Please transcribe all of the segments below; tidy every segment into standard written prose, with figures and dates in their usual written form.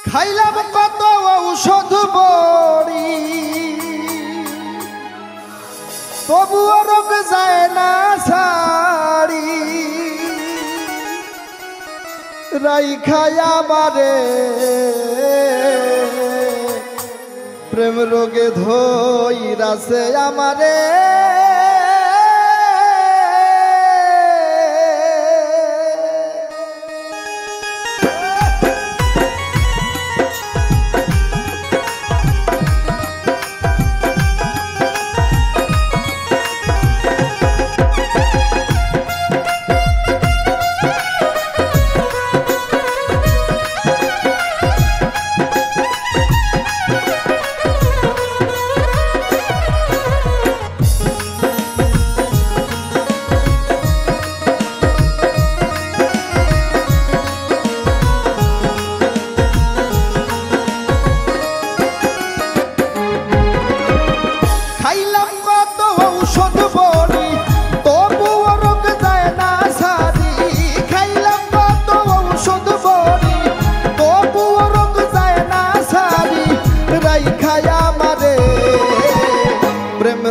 খাইলাম কত ঔষধ বড়ি তবুও রোগ যায় না ছাড়ি রাইখায়া মারে প্রেম রোগে ধইরাছে আমারে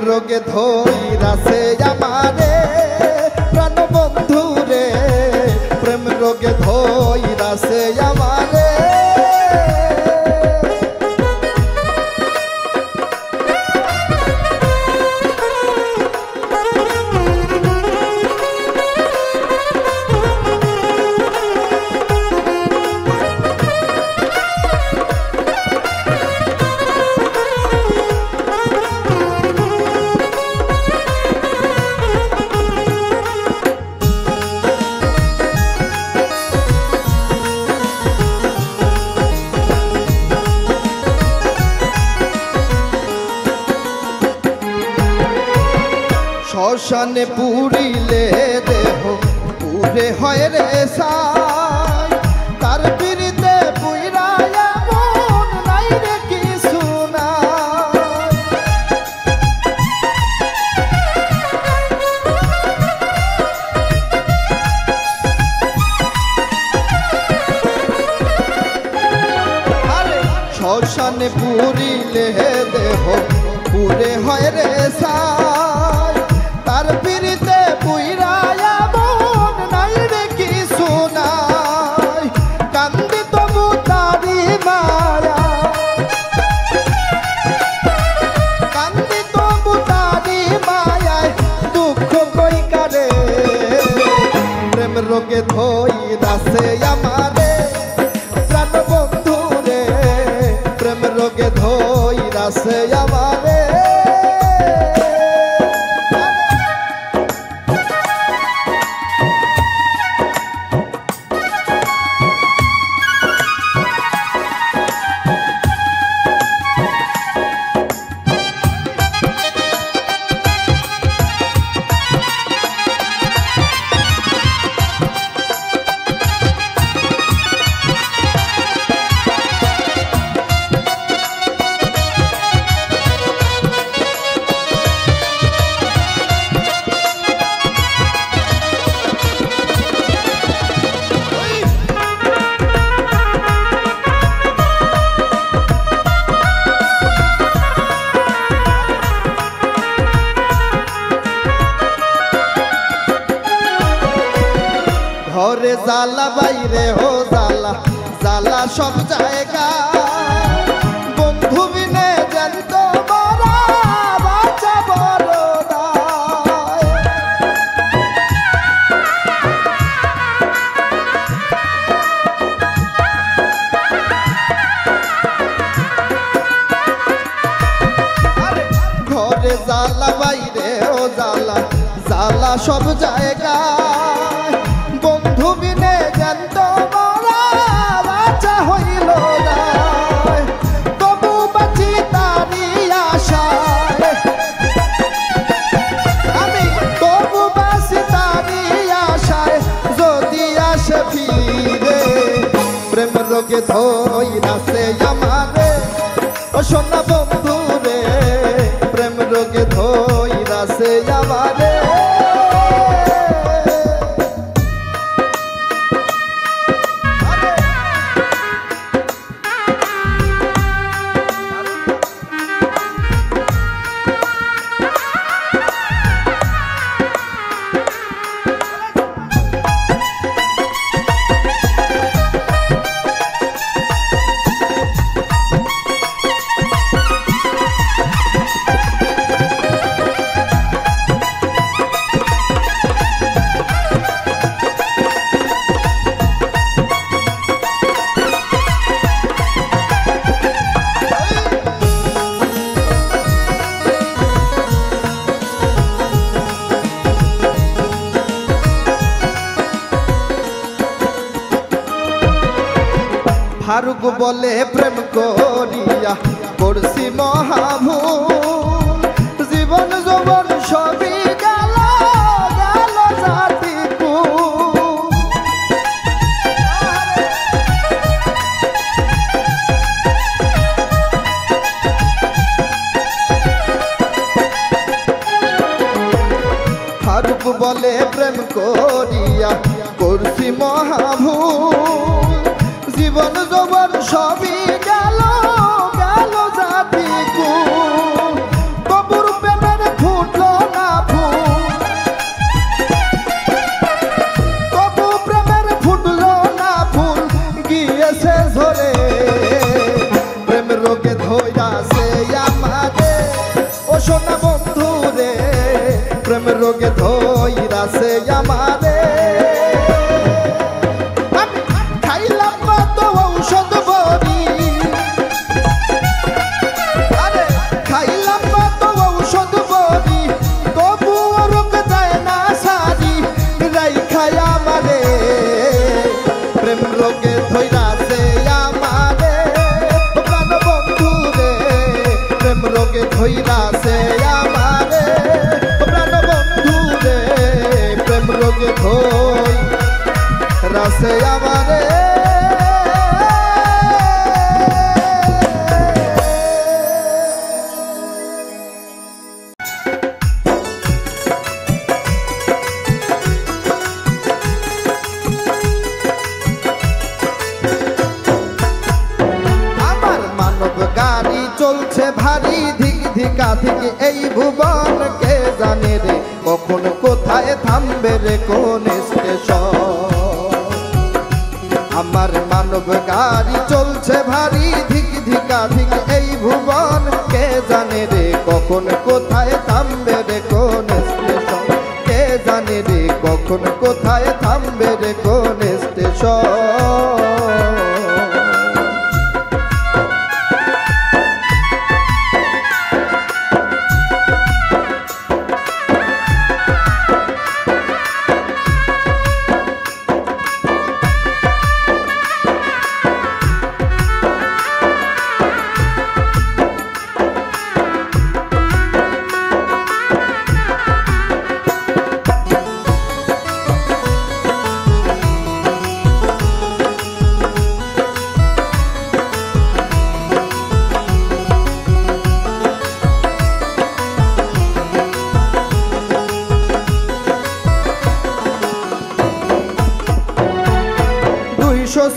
রোগে ধইরাছে আমারে প্রাণ বন্ধু রে প্রেম রোগে ধইরাছে আমারে শ্মশানে পুরিলে দেহ পুরে হয় রে সাই তার বিরিতে পুইরায়া মন নাই রে কিছু নাই আরে শ্মশানে পুরিলে দেহ পুরে হয় রে সাই তার পিরিতে পুইরায়া মন নাই রে কিছু নাই কান্দি তবু তারি মায়া কান্দি তবু তারি মায়ায় দুঃখ কই কারে প্রেম রোগে ধইরাছে আমারে প্রাণ বন্ধু রে প্রেম রোগে ধইরাছে আমারে ঘরে জ্বালা বাইরে হো জ্বালা জ্বালা সব জায়গা বন্ধু বিনে জানত মরা বাঁচা বড় দায় ঘরে জ্বালা বাইরে হো জ্বালা জ্বালা সব জায়গা বন্ধু বিনে জানত মরা বাঁচা হইল দায় তবু বাঁচি তারি আশায় আমি তবু বাঁচি তারি আশায় যদি আসে ফিরে প্রেম রোগে ধইরাছে আমারে ও সোনা বন্ধু রে প্রেম রোগে ধইরাছে আমারে ফারুক বলে প্রেম করিয়া করছি মহাভুল, জীবন যৌবন সবই গেল গেল জাতি কুল। ফারুক বলে প্রেম করিয়া করছি মহাভুল, জীবন যৌবন সবই গেল গেল জাতি কুল। তবুর প্রেমের ফুটলো না ফুল, তবু প্রেমের ফুটলো না ফুল গিয়েছে ঝরে। প্রেম রোগে ধইরাছে আমারে ও সোনা বন্ধু রে, প্রেম রোগে ধইরাছে আমারে। প্রেম রোগে ধইরাছে আমারে প্রাণ বন্ধু রে, প্রেম রোগে ধইরাছে আমারে প্রাণ বন্ধু রে, প্রেম রোগে ধইরাছে আমারে। চলছে ভারী ধিক ধিকা ধিক এই ভুবন, কে জানে রে কখন কোথায় থামবে রে কোন স্টেশন। আমার মানব গাড়ি চলছে ভারী ধিক ধিকা ধিক এই ভুবন, কে জানে রে কখন কোথায় থামবে রে কোন স্টেশন। কে জানে রে কখন কোথায় থামবে রে কোন স্টেশন।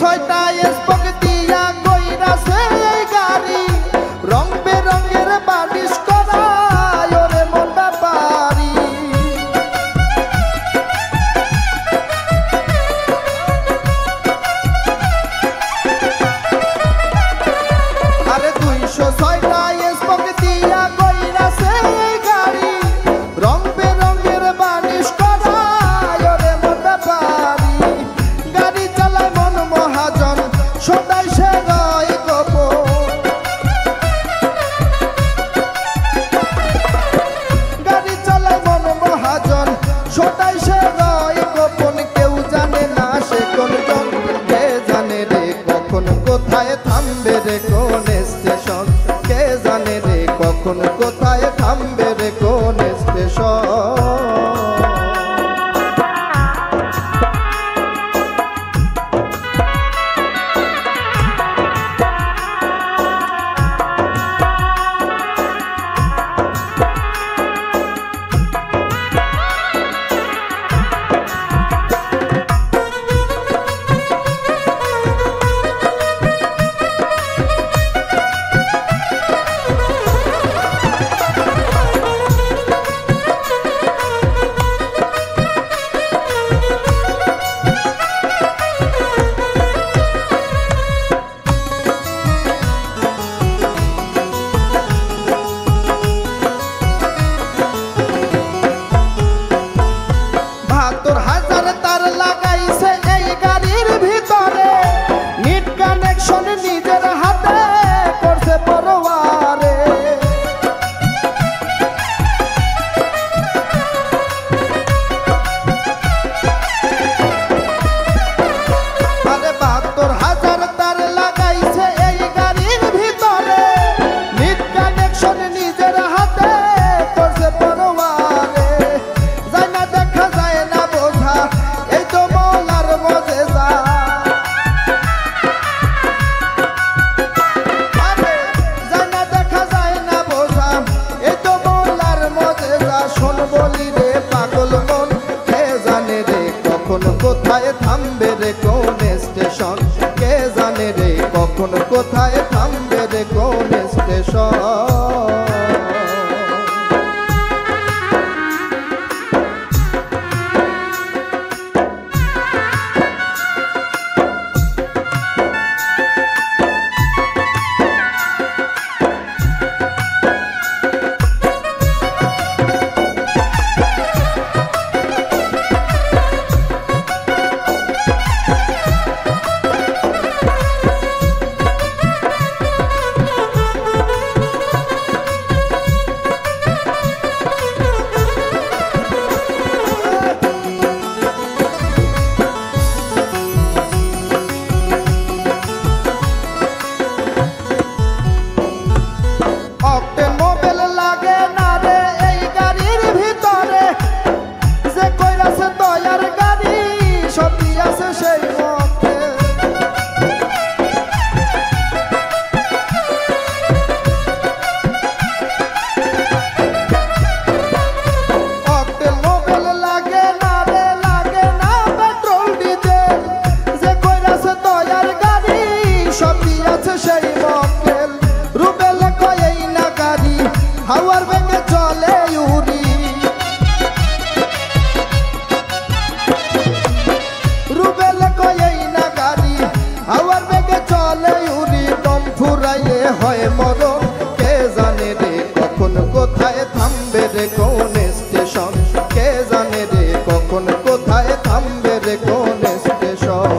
ছয়টা স্পক দিয়া কইরাছে এই গাড়ি, রং বেরঙের বালিশ করা ওরে মন ব্যাপারি। আরে 206টা স্পক দিয়া কইরাছে এই গাড়ি, রং বেরঙের বালিশ করা ওরে মন ব্যাপারি। গাড়ি চালায় মন মহাজন সদাই সে রয় গোপন, গাড়ি চালায় মন মহাজন সদাই সে রয় গোপন। কেউ জানে না সে কোন জন, কে জানে রে কখন কোথায় থামবে রে কোন স্টেশন। কে জানে রে কখন কোথায় থামবে রে কোন স্টেশন। কোথায় থামবে রে কোন স্টেশন, কে জানে রে কখন কোথায় থামবে রে কোন স্টেশন। হাওয়ার বেগে চলে উড়ি, রুবেল কই না গাড়ি, হাওয়ার বেগে চলে উড়ি, দম ফুরাইলে হয় মরণ, কে জানে রে কখন কোথায় থামবে রে কোন স্টেশন, কে জানে রে কখন কোথায় থামবে রে কোন স্টেশন।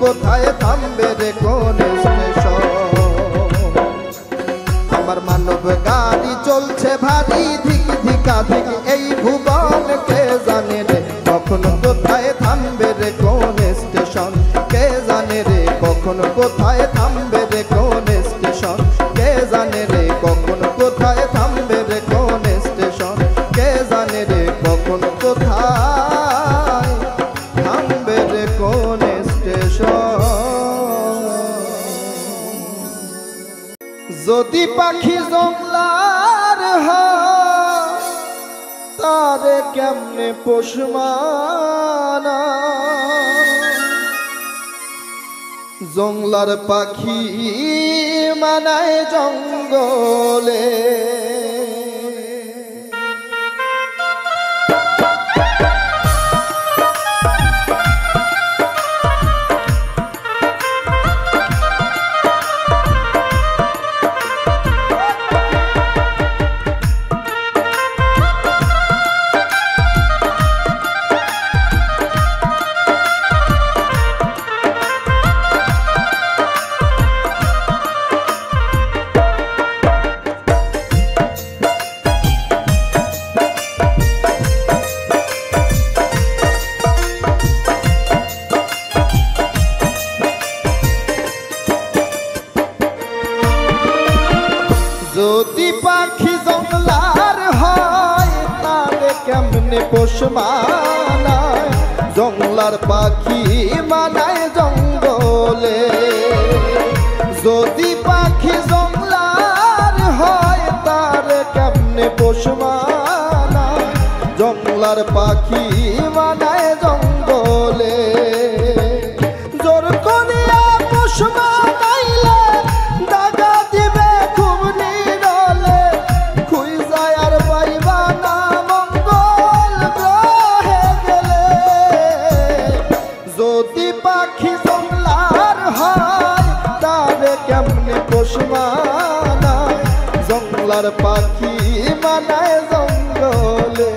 কোথায় থামবে রে কোন স্টেশন। আমার মানব গাড়ি চলছে ভারী ধিক ধিকা ধিক এই ভুবন, কে জানে রে কখন কোথায় থামবে রে কোন স্টেশন, কে জানে রে কখন কোথায় থামবে রে কোন স্টেশন, কে জানে রে কখন কোথায় থামবে রে কোন স্টেশন, কে জানে রে কখন কোথায় থামবে রে কোন স্টেশন। যদি পাখি জংলার হয় তারে কেমনে পোষ মানা, জংলার পাখি মানায় জঙ্গলে, যদি পাখি জংলার হয় তারে কেমনে পোষ মানায়, জংলার পাখি মান যদি পাখি জংলার হয় তার কেমনে পোষ মানায় জংলার পাখি মানায় জঙ্গলে জোর করিয়া পোষ মানাইলে দাগা দিবে খুব নিরলে খুঁজায় আর পাইবা না মঙ্গল গ্রহে গেলে যদি পাখি জংলার হয় তার কেমনে পোষ মানায় জংলার পাখি মানায় জঙ্গলে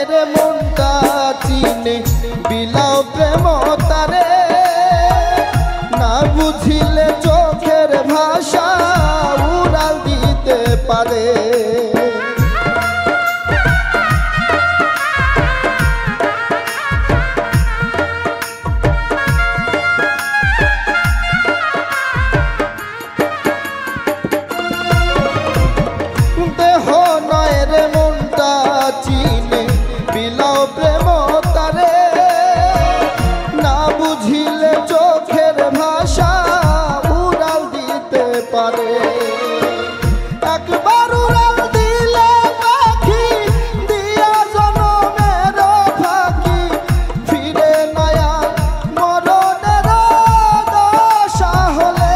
রে মনটা চিনে বিলাও প্রেম তারে না বুঝিলে চোখের ভাষা উড়াল দিতে পারে দেহ নয় রে মনটা চিনে বিলাও প্রেম তারে না বুঝিলে চোখের ভাষা উড়াল দিতে পারে একবার উড়াল দিলে পাখি দিয়া জনমের ফাঁকি ফিরে নয়া মরণের দশা হলে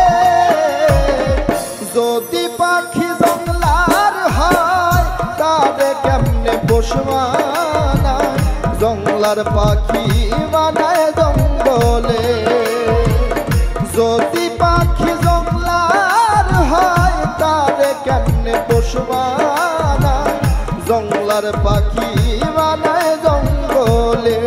যদি পাখি জংলার হয় তারে কেমনে পোষ মানায় জংলার পাখি মানায় জঙ্গলে যদি পাখি জংলার হয় তারে কেমনে পোষ মানায় জংলার পাখি মানায় জঙ্গলে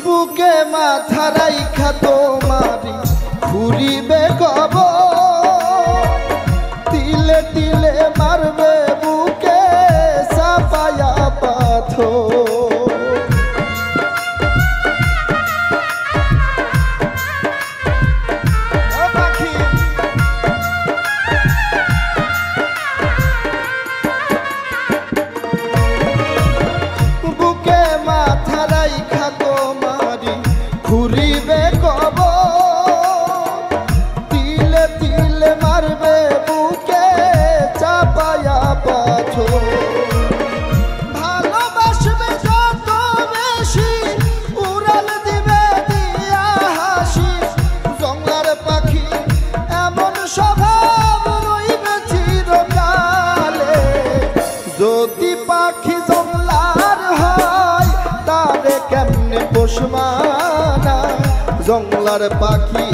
বুকে মাথা রাইখা তোমারি ঘুরিবে কব তিলে তিলে মারবে বুকে চাপায়া পাথর বুকে মাথা রাইখা তোমারি ঘুরিবে কব তিলে তিলে মারবে বুকে চাপায়া পাথর ভালোবাসবে যত বেশি উড়াল দিবে দিয়া হাসি জংলার পাখি এমন স্বভাব রইবে চিরকালে যদি পাখি জংলার হয় তারে কেমনে পোষ মানায় জংলার পাখি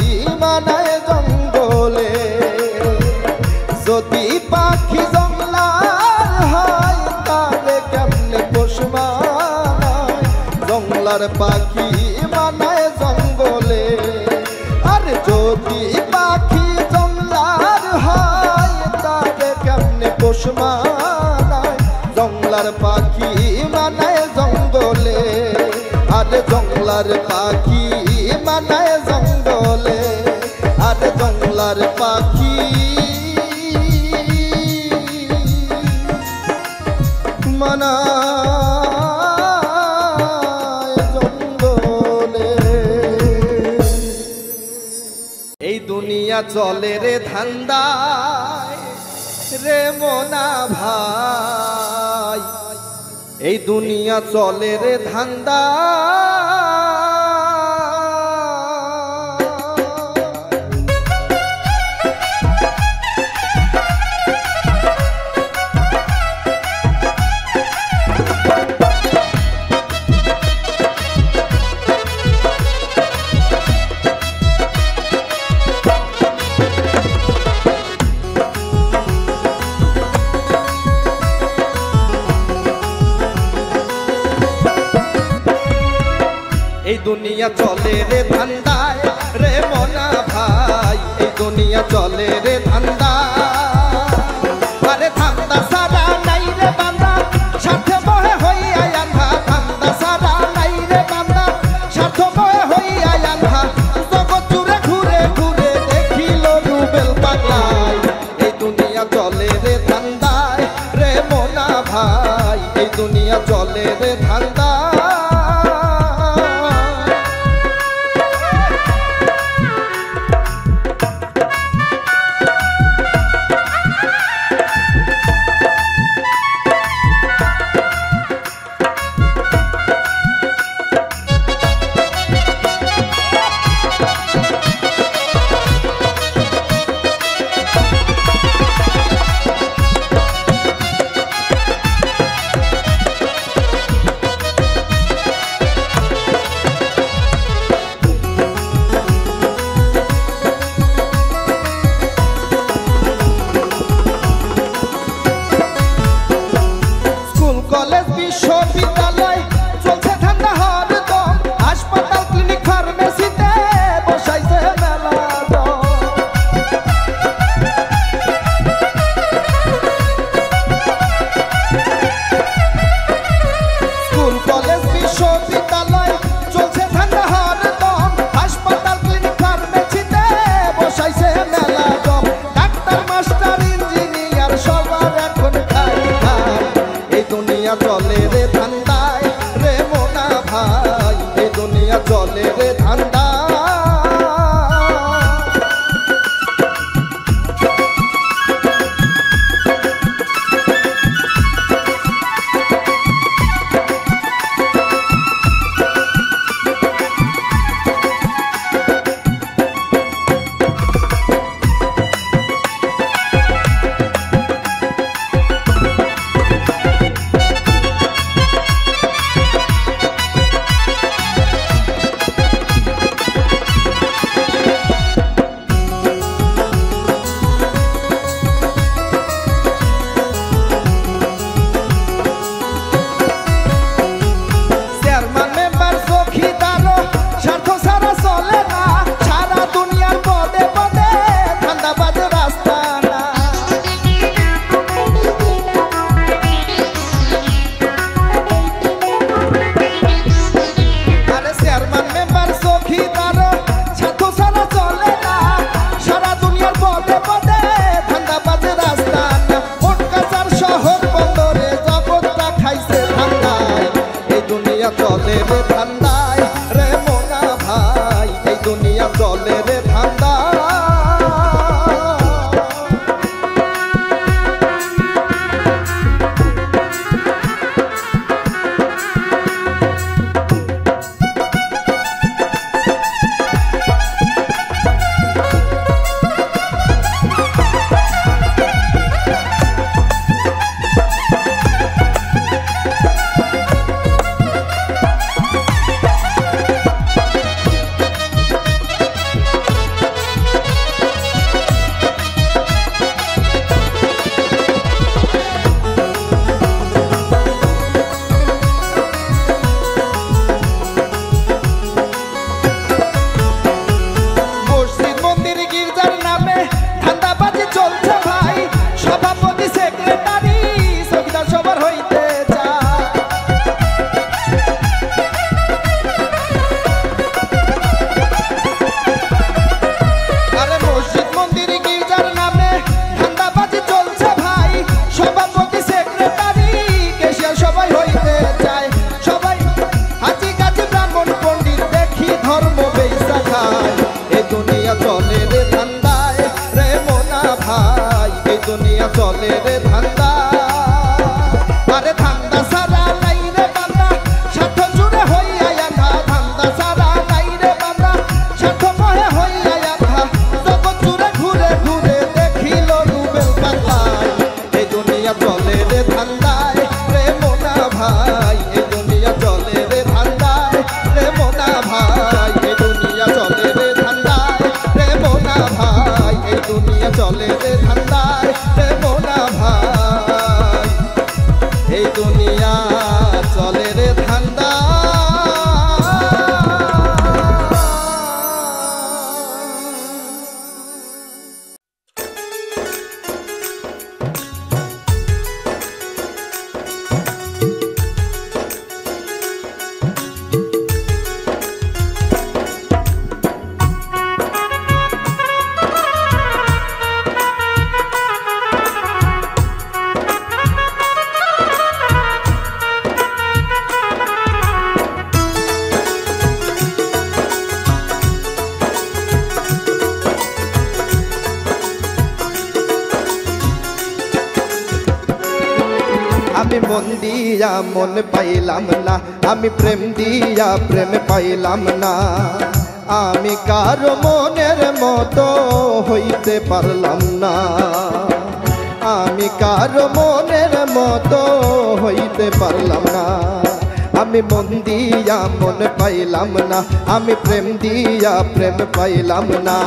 মানায় জঙ্গলে যদি পাখি জংলার হয় তারে কেমনে পোষ মানায় জংলার পাখি মানায় জঙ্গলে আর যদি পাখি জংলার হয় তারে কেমনে পোষ মানায় জংলার পাখি মানায় জঙ্গলে আর জংলার পাখি মানায় জঙ্গলে আর জংলার পাখি মানায় দুনিয়া চলে রে ধান্দায় রে মোনা ভাই, এই দুনিয়া চলে রে ধান্দায়। এই দুনিয়া চলে রে ধান্দায় রে মোনা ভাই, এই দুনিয়া চলে রে ধান্দায়। আরে ধান্দা সারা নাই রে বান্দা, সাথে বহে হইয়া আন্ধা। ধান্দা সারা নাই রে বান্দা, সাথে বহে হইয়া আন্ধা। জগৎ জুড়ে ঘুরে ঘুরে দেখিল রুবেল পাগলায়। এই দুনিয়া চলে রে ধান্দায় রে মোনা ভাই, এই দুনিয়া চলে রে ধান্দায়। কলেজ বিশ্ববিদ্যালয় চলছে ঠান্ডা হরদম, হাসপাতাল ক্লিনিক ফার্মেসিতে বসাইছে মেলা দম। স্কুল কলেজ বিশ্ববিদ্যালয় চলছে ঠান্ডা হরদম, হাসপাতাল ক্লিনিক ফার্মেসিতে বসাইছে মেলা দম। ডাক্তার মাস্টার ইঞ্জিনিয়ার সবার এখন খাই খাই। এই দুনিয়া চলে রে ধান্দায় রে মোনা ভাই, এই দুনিয়া চলে রে ধান্দায়। চলে রে ধান্দায় রে মোনা ভাই, এই দুনিয়া চলে রে ধান্দায়। চলে রে ধান্দায় চলে রে ধান্দা আরে ধান্দা সারা নাই রে বান্দা স্বার্থ জুড়ে হইয়া আধা ধান্দা সারা নাই রে বান্দা স্বার্থ মহে হইয়া আধা জগৎ জুড়ে ঘুরে ঘুরে দেখিল রুবেল পাতায় এই দুনিয়া চলে রে ধান্দায় রে মোনা ভাই এই দুনিয়া চলে রে ধান্দায় রে মোনা ভাই এই দুনিয়া চলে রে ধান্দায় রে মোনা ভাই এই দুনিয়া চলে রে ধান্দায় রে মোনা ভাই এই দুনিয়া চলে রে ধান্দা আমি মন দিয়া মন পাইলাম না আমি প্রেম দিয়া প্রেম পাইলাম না আমি কারো মনের মতো হইতে পারলাম না আমি কারো মনের মতো হইতে পারলাম না আমি মন দিয়া মন পাইলাম না আমি প্রেম দিয়া প্রেম পাইলাম না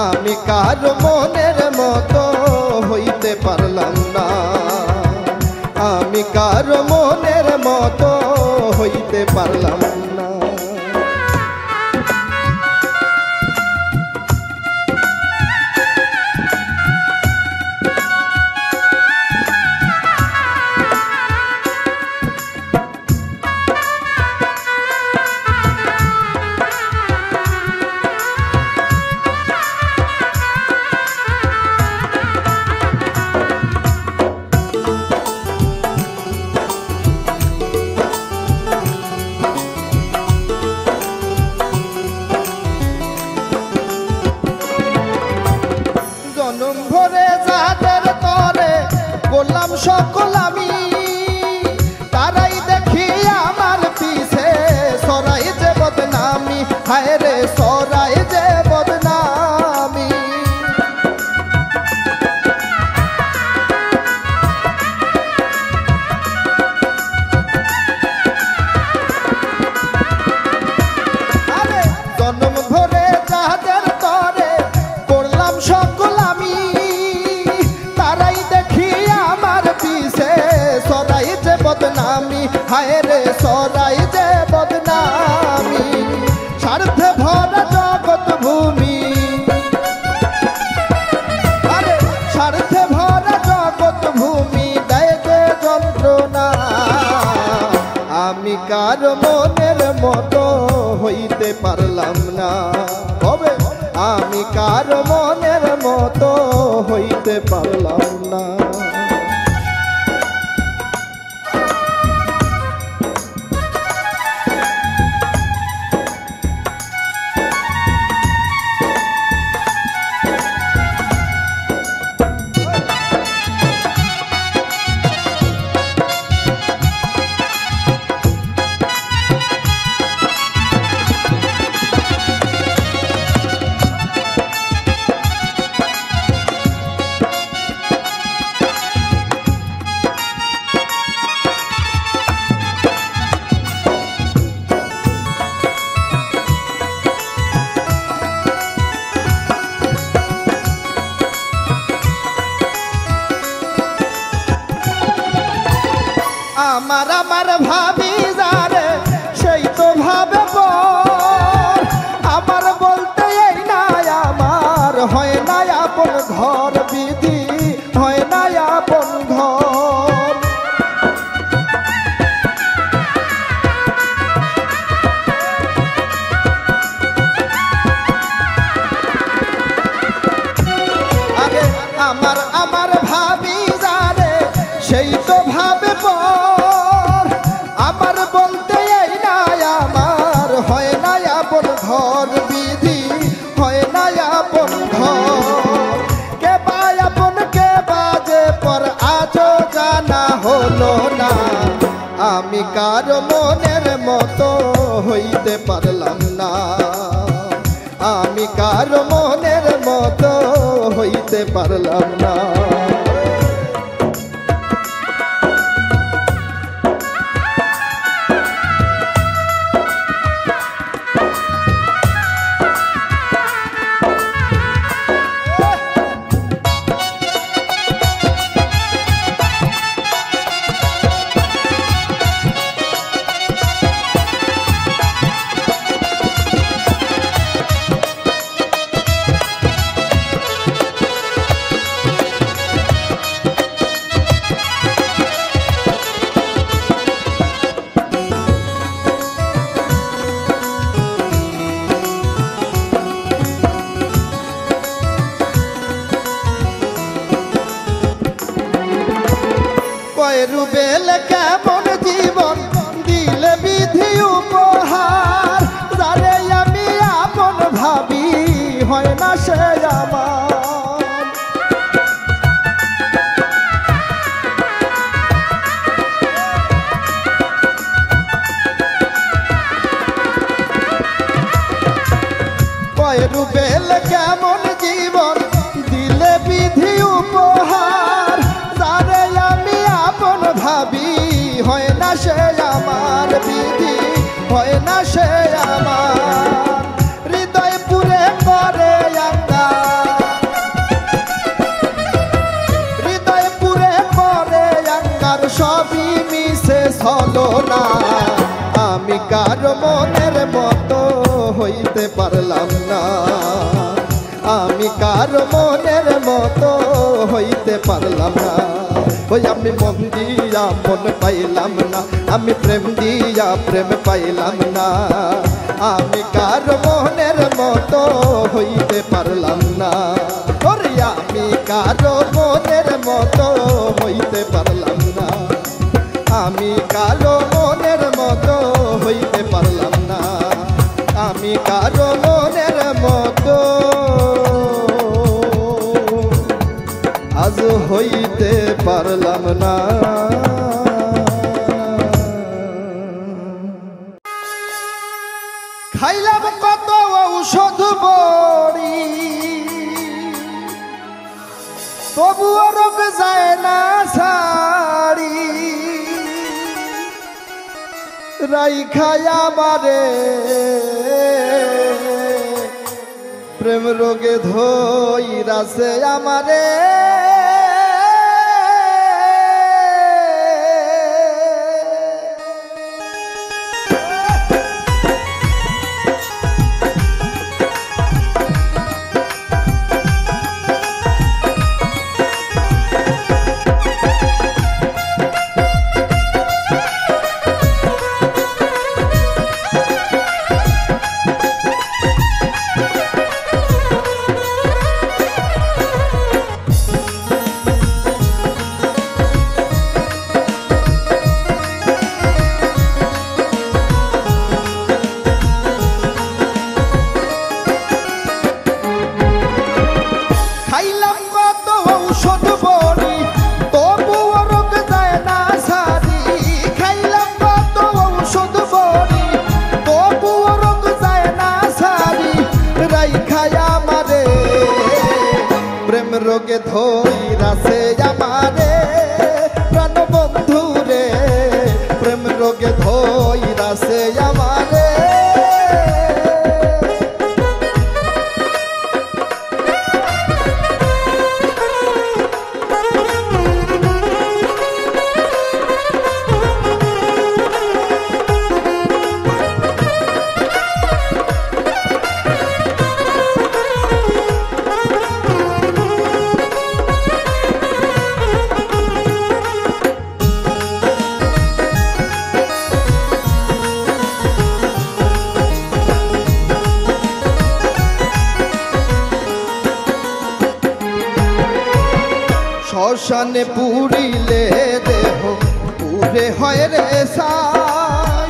আমি কারো মনের মতো হইতে পারলাম না আমি কারো মনের মতো হইতে পারলাম না জনম ভরে যাদের তরে বললাম সকল আমি তারাই দেখি আমার পিছে সরাই যে বদনামি হায় রে সরাই যে বদনামি আরে জনম ভরে যাদের তরে করলাম সকল আমি তারাই দেখি আমার পিছে সরাই যে বদনামি হায় রে সরাই যে বদনামি স্বার্থে ভরা জগৎ ভূমি আরে স্বার্থে ভরা জগৎ ভূমি দেয় যে যন্ত্রণা আমি কারো মনের মতো হইতে পারলাম না হবে আমি কারো মনের মতো হইতে পারলাম না আমার আমার ভাবি যারে সেই তো ভাবে পর আমার বলতে এই না আমার হয় না আপন ঘর বিধি হয় না আপন ঘর আরে আমার আমার ভাবি যারে সেই তো ভাবে পর আমার বলতে এই না আমার কার মনের মতো হইতে পারলাম না, আমি কার মনের মতো হইতে পারলাম না। রুবেল কেমন জীবন দিলে বিধি উপহার, যারে আমি আপন ভাবি হয় না সে আমার। রুবেল কেমন জীবন দিলে বিধি উপহার, যারে আমি আপন ভাবি হয় না সে আমার, বিধি হয় না সে আমার। হৃদয় পুরে করে আঙ্গার, হৃদয় পুরে করে আঙ্গার, সবই মিশে ছলনা। আমি কার মনের মতো হইতে পারলাম না, আমি কার মনের মতো হইতে পারলাম না। ওই আমি মন দিয়া মন পাইলাম না, আমি প্রেম দিয়া প্রেম পাইলাম না, আমি কার মনের মতো হইতে পারলাম না। ওরে আমি কার মনের মতো হইতে পারলাম না, আমি কারো মনের মতো হইতে পারলাম না, আমি কারো মনের মতো আজ হইতে পারলাম না। খাইলাম কত ঔষধ বড়ি, তবুও রোগ যায় না ছাড়ি, রাইখায় আমারে প্রেম রোগে ধইরাছে আমারে। রোগে ধইরাছে আমারে প্রাণ বন্ধু রে, প্রেম রোগে ধইরাছে আমারে। শ্মশানে পুরিলে দেহ পুরে হয় রে সাই,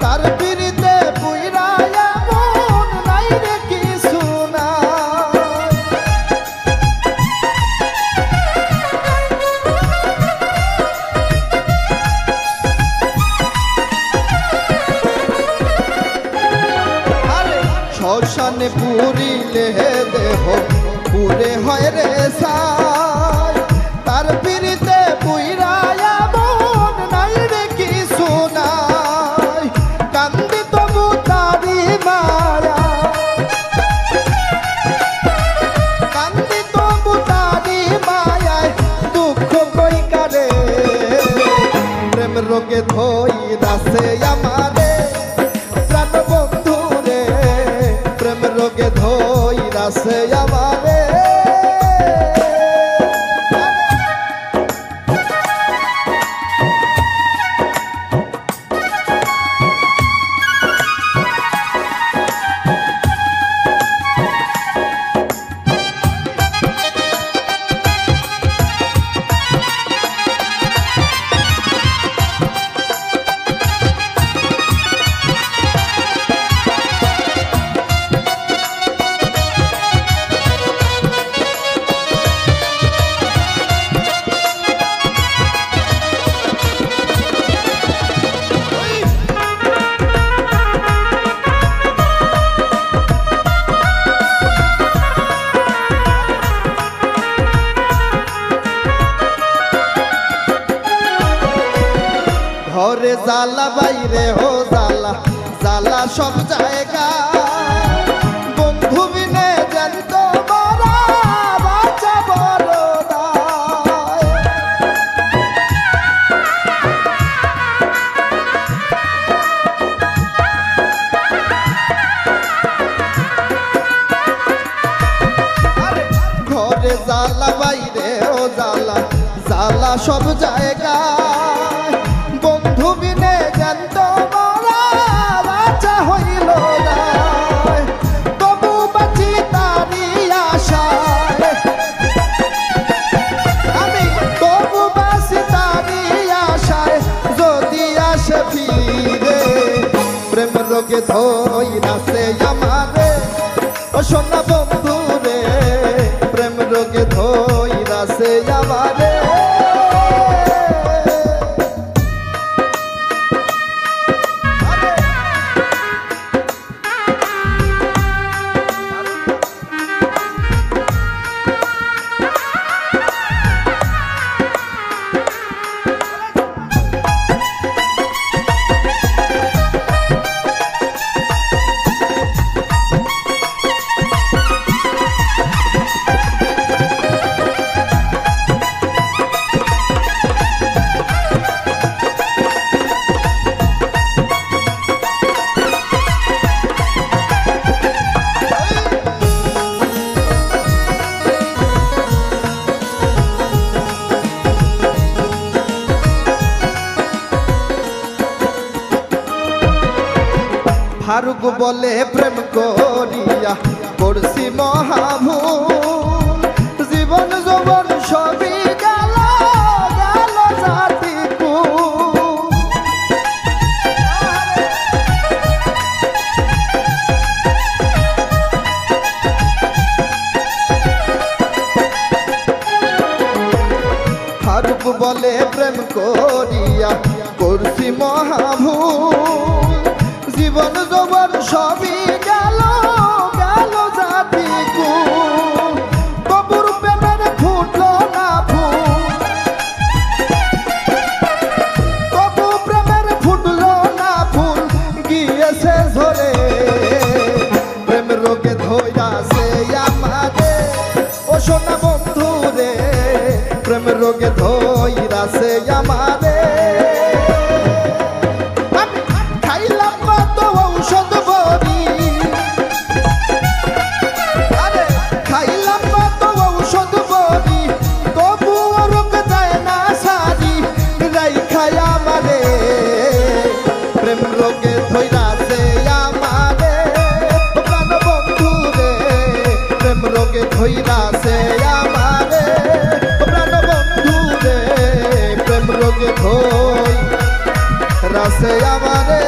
তার বিরিতে পুইরায়া মন নাই রে কিছু নাই। শ্মশানে পুরিলে দেহ পুরে হয় রে সাই তার পিড়িতে পুইরায়া মন নাই রে কিছু নাই কান্দি তবু তারি মায়া কান্দি তবু তারি মায়ায় দুঃখ কই কারে প্রেম রোগে ধইরাছে আমারে প্রাণ বন্ধু রে প্রেম রোগে ধইরাছে আমারে ঘরে জ্বালা বাইরে ও জ্বালা জ্বালা সব জায়গা বন্ধু বিনে জানি তো মারা বাঁচা বড় দায় ঘরে জ্বালা বাইরে ও জ্বালা জ্বালা সব জায়গা বন্ধু বিনে জানত মারা বাঁচা হইল না তবু বাঁচি তারি আশায় আমি তবু বাঁচি তারি আশায় যদি আসে ফিরে প্রেম রোগে ধইরাছে আমারে ও সোনা বন্ধু রে প্রেম রোগে ধইরাছে আমারে ফারুক বলে প্রেম করিয়া করছি মহাভুল জীবন যৌবন সবই গেল গেল জাতি ফারুক বলে প্রেম করিয়া করছি মহাভুল জীবন যৌবন সবই গেল গেল জাতি কুল তবুর প্রেমের ফুটলো না ফুল তবু প্রেমের ফুটলো না ফুল গিয়েছে ঝরে প্রেম রোগে ধইরাছে আমারে ও সোনা বন্ধু রে প্রেম রোগে ধইরাছে আমারে প্রেম রোগে ধইরাছে আমারে প্রাণ বন্ধু রে প্রেম রোগে ধইরাছে আমারে প্রাণ বন্ধু রে প্রেম রোগে ধইরাছে আমারে।